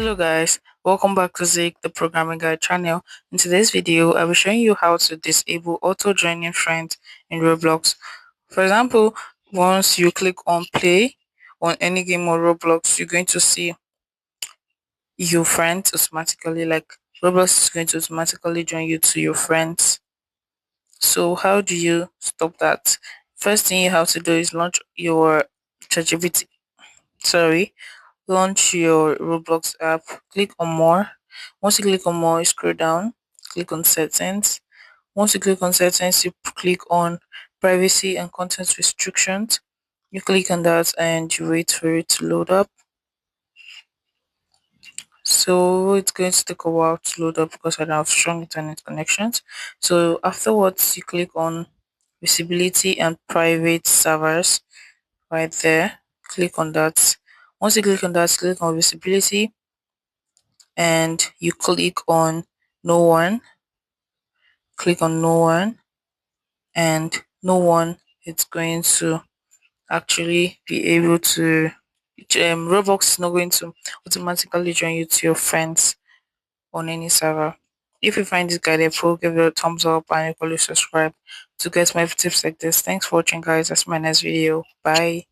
Hello guys, welcome back to Zik, the programming guide channel. In today's video, I'll be showing you how to disable auto joining friends in Roblox. For example, once you click on play on any game or Roblox, you're going to see your friends automatically, like Roblox is going to automatically join you to your friends. So how do you stop that? First thing you have to do is launch your ChatGPT. Sorry, launch your Roblox app, click on more. Once you click on more, you scroll down, click on settings. Once you click on settings, you click on privacy and content restrictions. You click on that and you wait for it to load up. So it's going to take a while to load up because I don't have strong internet connections. So afterwards, you click on visibility and private servers right there. Click on that. Once you click on that, click on visibility and you click on no one, click on no one, and no one is going to actually be able to Roblox is not going to automatically join you to your friends on any server. If you find this guide helpful, give it a thumbs up and equally subscribe to get more tips like this. Thanks for watching guys. That's my next video. Bye.